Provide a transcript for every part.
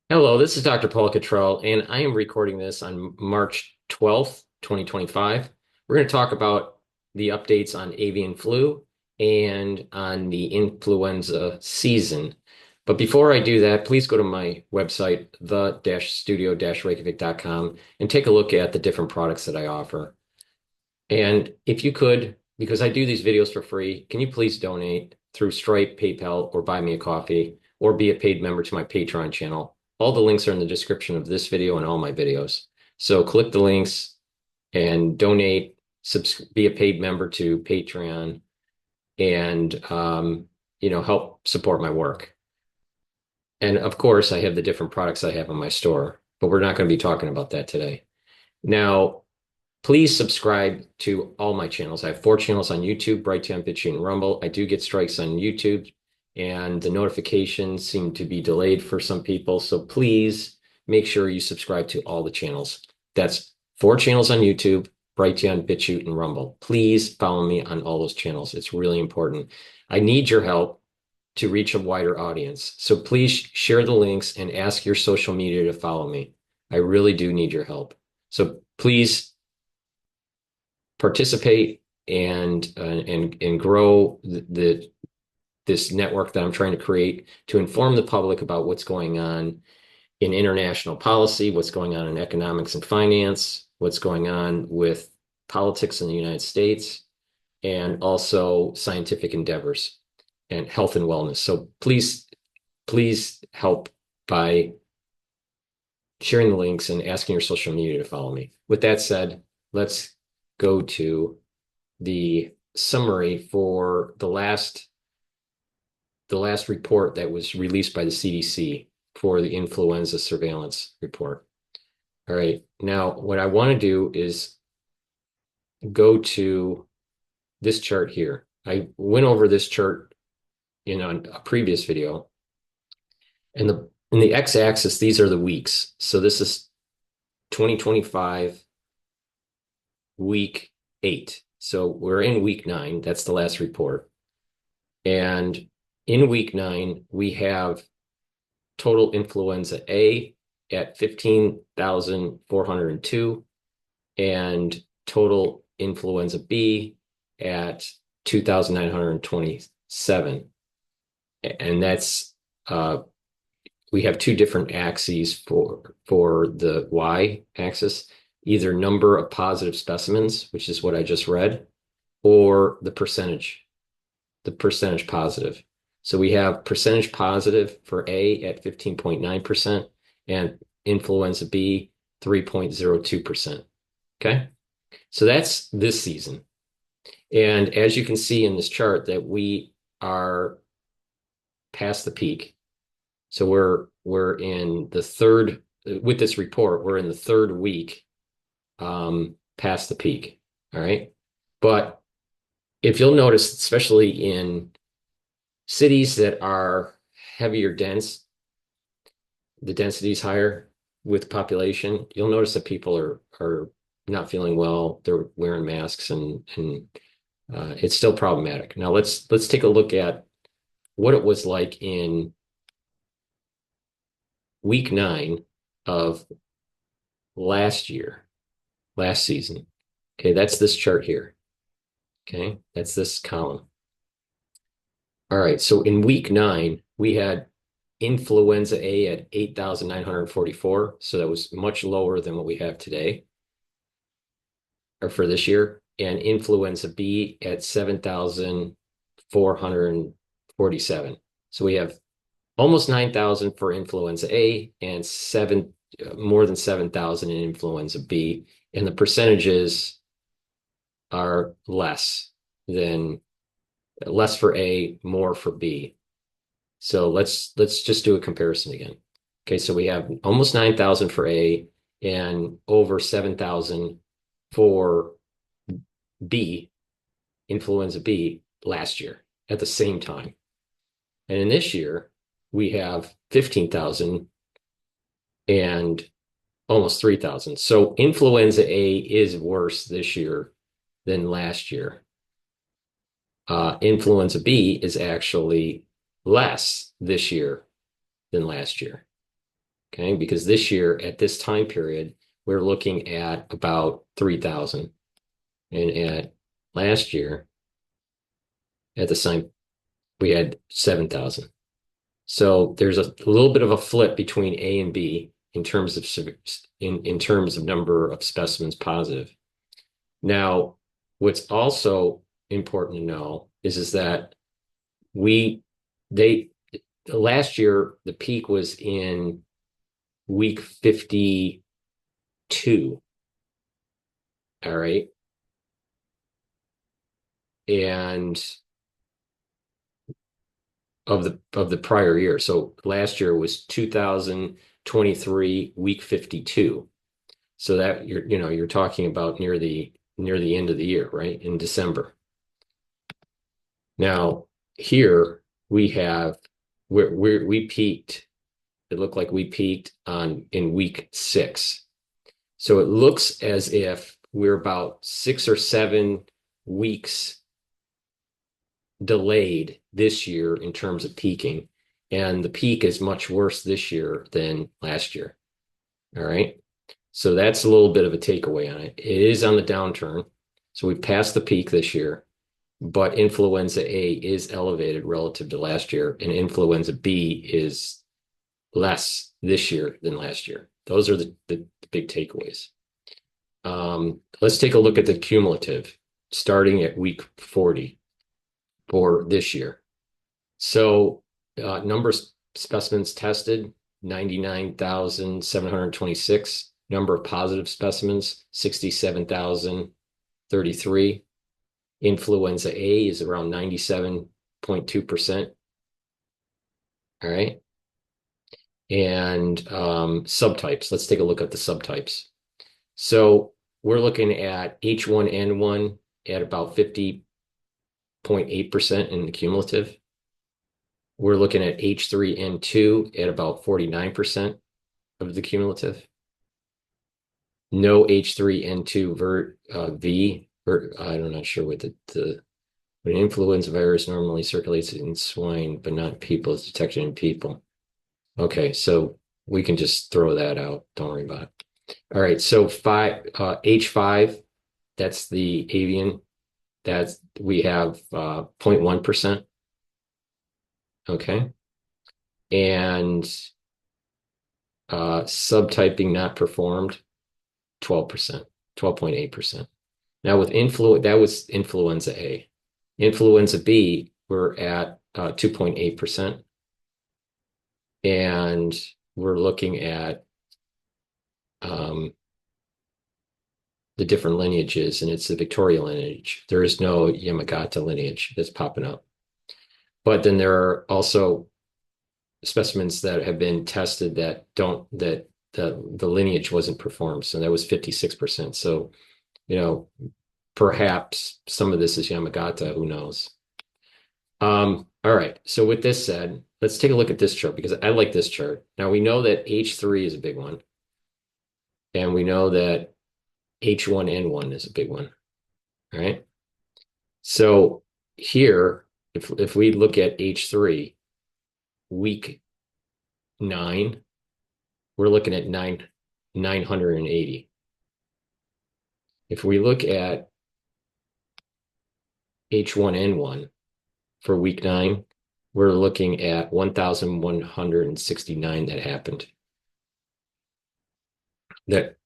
Hello, this is Dr. Paul Cottrell, and I am recording this on March 12th, 2025. We're going to talk about the updates on avian flu and on the influenza season. But before I do that, please go to my website, the-studio-reykjavik.com, and take a look at the different products that I offer. And if you could, because I do these videos for free, can you please donate through Stripe, PayPal, or buy me a coffee, or be a paid member to my Patreon channel? All the links are in the description of this video and all my videos. So click the links and donate, be a paid member to Patreon, and help support my work. And of course, I have the different products I have in my store, but we're not going to be talking about that today. Now, please subscribe to all my channels. I have 4 channels on YouTube, Brighteon, Bitchute, and Rumble. I do get strikes on YouTube, and the notifications seem to be delayed for some people. So please make sure you subscribe to all the channels. That's 4 channels on YouTube, Brighteon, Bitchute, and Rumble. Please follow me on all those channels. It's really important. I need your help to reach a wider audience. So please share the links and ask your social media to follow me. I really do need your help. So please participate and grow this network that I'm trying to create to inform the public about what's going on in international policy, what's going on in economics and finance, what's going on with politics in the United States, and also scientific endeavors and health and wellness. So please help by sharing the links and asking your social media to follow me. With that said, let's go to the summary for the last report that was released by the CDC for the influenza surveillance report. All right. Now, what I want to do is go to this chart here. I went over this chart in a previous video, and in the x-axis, these are the weeks. So this is 2025 week 8. So we're in week 9. That's the last report. And in week 9, we have total influenza A at 15,402 and total influenza B at 2,927. And that's we have 2 different axes for the y axis, either number of positive specimens, which is what I just read, or the percentage positive. So we have percentage positive for A at 15.9% and influenza B 3.02%. Okay. So that's this season. And as you can see in this chart that we are past the peak. So we're in the third, with this report, we're in the 3rd week past the peak. All right. But if you'll notice, especially in cities that are heavier dense, the density is higher with population, you'll notice that people are not feeling well. They're wearing masks, and it's still problematic. Now let's take a look at what it was like in week 9 of last season. Okay, that's this chart here. Okay, that's this column. All right, so in week 9, we had influenza A at 8,944. So that was much lower than what we have today or for this year. And influenza B at 7,447. So we have almost 9,000 for influenza A and more than 7,000 in influenza B. And the percentages are less for A, more for B. So let's just do a comparison again. Okay, so we have almost 9,000 for A and over 7,000 for B, influenza B, last year at the same time. And in this year, we have 15,000 and almost 3,000. So influenza A is worse this year than last year. Influenza B is actually less this year than last year. Okay, because this year at this time period, we're looking at about 3,000. And at last year, at the same, we had 7,000. So there's a little bit of a flip between A and B in terms of in terms of number of specimens positive. Now, what's also important to know is that we they last year the peak was in week 52. All right. And of the prior year. So last year was 2023 week 52. So that you're talking about near the end of the year, right? In December. Now here we have we peaked. It looked like we peaked in week 6. So it looks as if we're about 6 or 7 weeks delayed this year in terms of peaking. And the peak is much worse this year than last year. All right. So that's a little bit of a takeaway on it. It is on the downturn. So we've passed the peak this year, but influenza A is elevated relative to last year, and influenza B is less this year than last year. Those are the big takeaways. Let's take a look at the cumulative starting at week 40 for this year. So number of specimens tested, 99,726. Number of positive specimens, 67,033. Influenza A is around 97.2%. All right. And subtypes. Let's take a look at the subtypes. So we're looking at H5N1 at about 50.8% in the cumulative. We're looking at H3N2 at about 49% of the cumulative. No H3N2 V, I'm not sure what an influenza virus normally circulates in swine, but not people. It's detected in people. Okay, so we can just throw that out. Don't worry about it. All right, so H5, that's the avian. That's we have 0.1%. Okay, and subtyping not performed, 12%, 12.8%. Now with that was influenza A. Influenza B, we're at 2.8%. And we're looking at the different lineages, and it's the Victoria lineage. There is no Yamagata lineage that's popping up. But then there are also specimens that have been tested that the lineage wasn't performed. So that was 56%. So, perhaps some of this is Yamagata, who knows? All right. So with this said, let's take a look at this chart because I like this chart. Now we know that H3 is a big one. And we know that H5N1 is a big one. All right. So here, if we look at H3, week 9, we're looking at 980. If we look at H5N1 for week 9, we're looking at 1,169 that happened. That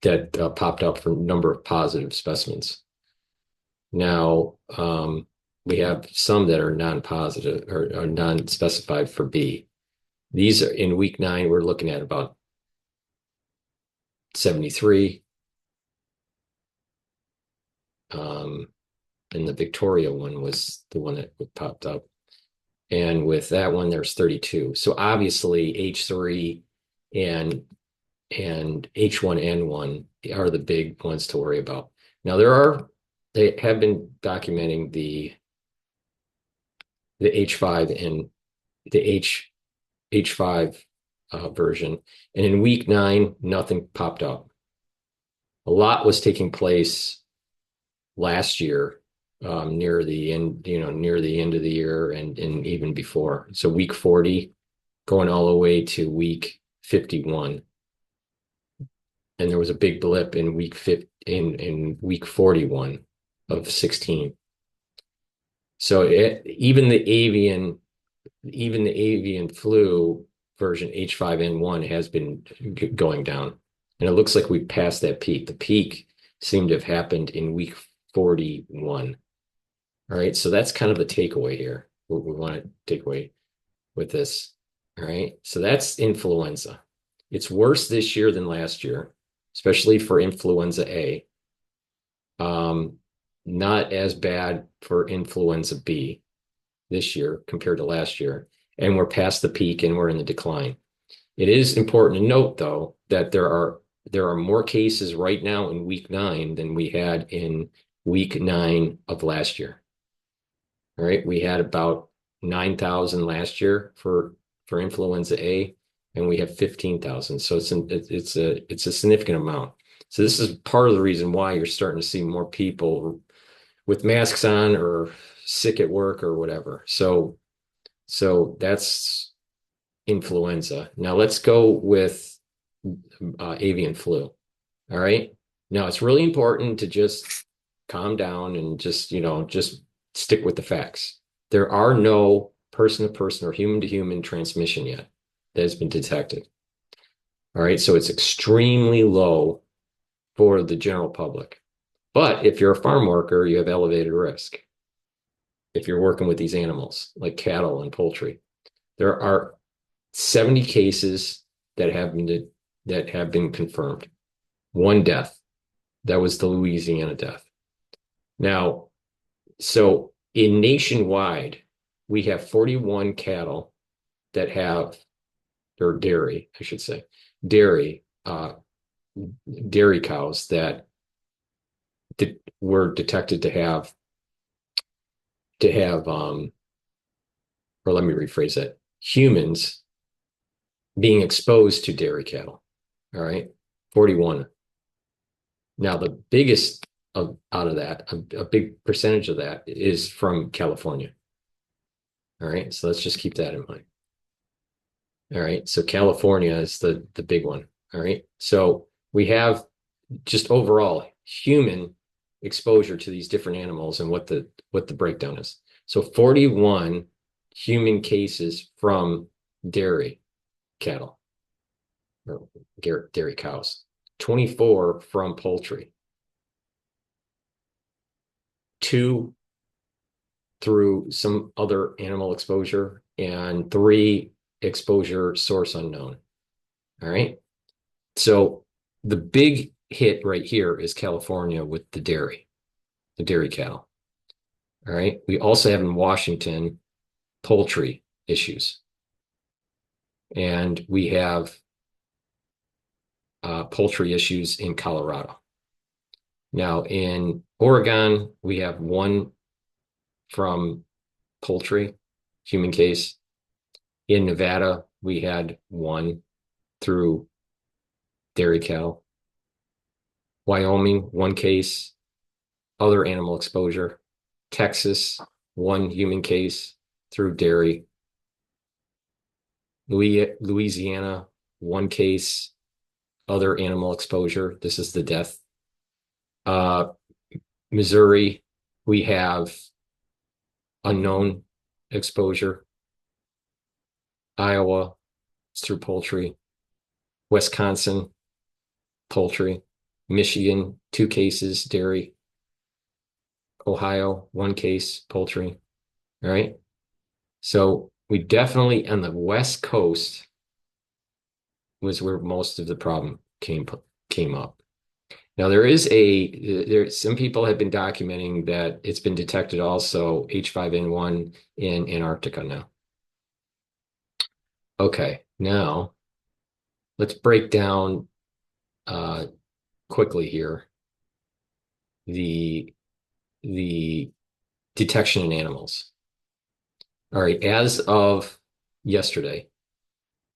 popped up for number of positive specimens. Now, we have some that are non-positive or non-specified for B. These are in week 9, we're looking at about 73. And the Victoria one was the one that popped up. And with that one, there's 32. So obviously H3 and H5N1 are the big ones to worry about. Now they have been documenting the H5 and the H5 version. And in week 9, nothing popped up. A lot was taking place last year, near the end of the year and even before. So week 40 going all the way to week 51. and there was a big blip in week 41 of 16. So even the avian flu version H5N1 has been going down, and it looks like we passed that peak. The peak seemed to have happened in week 41. All right, so that's kind of the takeaway here. What we want to take away with this. All right, so that's influenza. It's worse this year than last year, especially for influenza A. Not as bad for influenza B this year compared to last year. And we're past the peak and we're in the decline. It is important to note, though, that there are more cases right now in week 9 than we had in week 9 of last year. All right, we had about 9,000 last year for influenza A, and we have 15,000. So it's a significant amount. So this is part of the reason why you're starting to see more people with masks on or sick at work or whatever. So that's influenza. Now let's go with avian flu. All right. Now it's really important to just calm down and just stick with the facts. There are no person to person or human to human transmission yet that has been detected. All right. So it's extremely low for the general public. But if you're a farm worker, you have elevated risk. If you're working with these animals like cattle and poultry, there are 70 cases that have been confirmed. One death. That was the Louisiana death. Now, so in nationwide, we have 41 cattle that have, or dairy, I should say, dairy cows that were detected to have, or let me rephrase that, humans being exposed to dairy cattle. All right, 41. Now, the biggest out of that, a big percentage of that is from California. All right, so let's just keep that in mind. All right, so California is the big one. All right, so we have just overall human exposure to these different animals and what the breakdown is. So 41 human cases from dairy cattle or dairy cows, 24 from poultry, 2 through some other animal exposure, and 3 exposure source unknown. All right. So the big hit right here is California with the dairy cattle. All right. We also have in Washington poultry issues. And we have poultry issues in Colorado. Now, in Oregon, we have 1 from poultry, human case. In Nevada, we had 1 through dairy cow. Wyoming, 1 case, other animal exposure. Texas, 1 human case through dairy. Louisiana, 1 case, other animal exposure. This is the death. Missouri, we have unknown exposure. Iowa, it's through poultry. Wisconsin, poultry. Michigan, 2 cases, dairy. Ohio, 1 case, poultry. All right. So we definitely, on the West Coast, was where most of the problem came up. Now some people have been documenting that it's been detected also H5N1 in Antarctica now. Okay, now let's break down quickly here the detection in animals. All right, as of yesterday,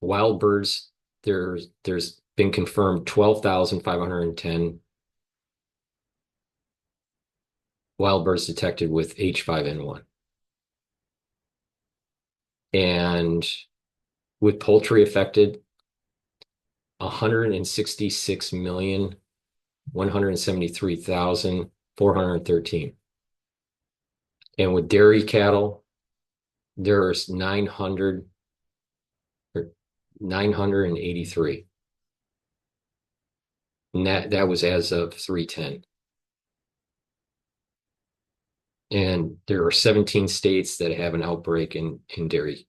wild birds, there's been confirmed 12,510 wild birds detected with H5N1. And with poultry affected, 166,173,413. And with dairy cattle, there's 983. And that was as of 310. And there are 17 states that have an outbreak in dairy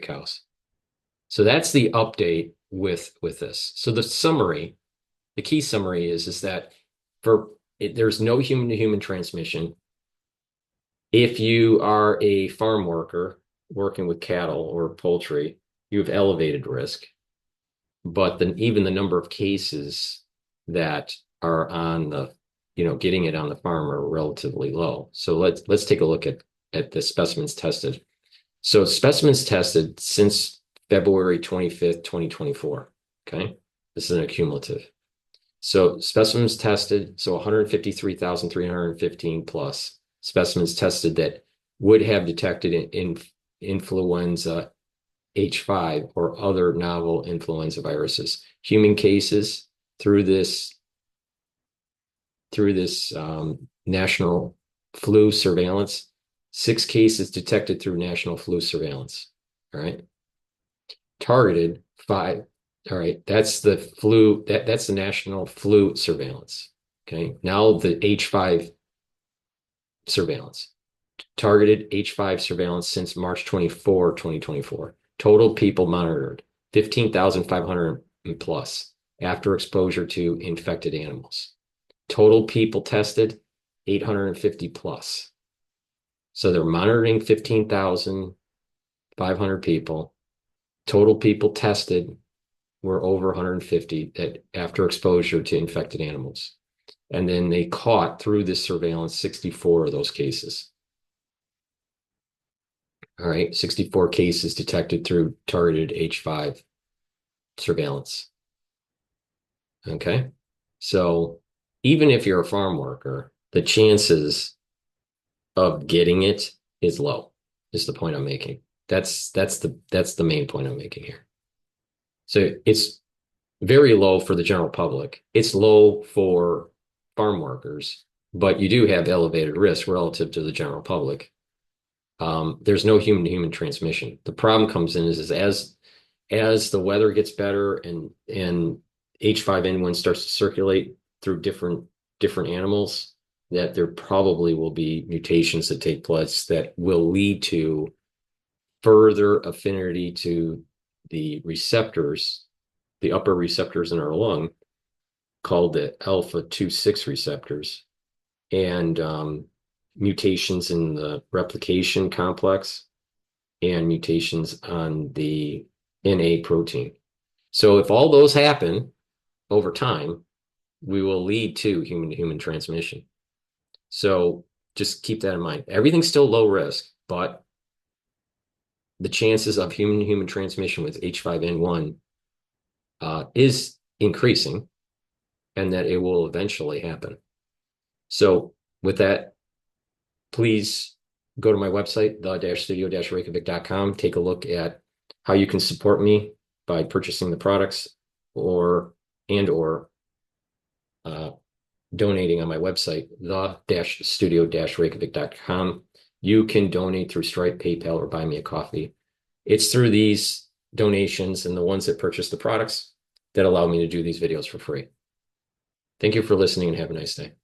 cows. So that's the update with this. So the key summary is that there's no human to human transmission. If you are a farm worker working with cattle or poultry, you have elevated risk. But even the number of cases that are on getting it on the farm are relatively low. So let's take a look at the specimens tested. So specimens tested since February 25th, 2024. Okay. This is an accumulative. So specimens tested, so 153,315 plus specimens tested that would have detected in influenza H5 or other novel influenza viruses. Human cases through this national flu surveillance, 6 cases detected through national flu surveillance. All right. Targeted 5. All right. That's the flu. That's the national flu surveillance. Okay. Now the H5 surveillance. Targeted H5 surveillance since March 24, 2024. Total people monitored 15,500 plus after exposure to infected animals. Total people tested 850 plus. So they're monitoring 15,500 people. Total people tested were over 150 after exposure to infected animals. And then they caught through this surveillance 64 of those cases. All right, 64 cases detected through targeted H5 surveillance. Okay, so even if you're a farm worker, the chances of getting it is low, is the point I'm making. That's the main point I'm making here. So it's very low for the general public. It's low for farm workers, but you do have elevated risk relative to the general public. There's no human-to-human transmission. The problem comes in is as the weather gets better and H5N1 starts to circulate through different animals, that there probably will be mutations that take place that will lead to further affinity to the receptors, the upper receptors in our lung, called the alpha-2/6 receptors, and mutations in the replication complex and mutations on the NA protein. So if all those happen over time, we will lead to human-to-human transmission. So just keep that in mind. Everything's still low risk, but the chances of human-to-human transmission with H5N1 is increasing, and that it will eventually happen. So with that, please go to my website, the-studio-reykjavik.com. Take a look at how you can support me by purchasing the products or donating on my website, the-studio-reykjavik.com. You can donate through Stripe, PayPal, or buy me a coffee. It's through these donations and the ones that purchase the products that allow me to do these videos for free. Thank you for listening and have a nice day.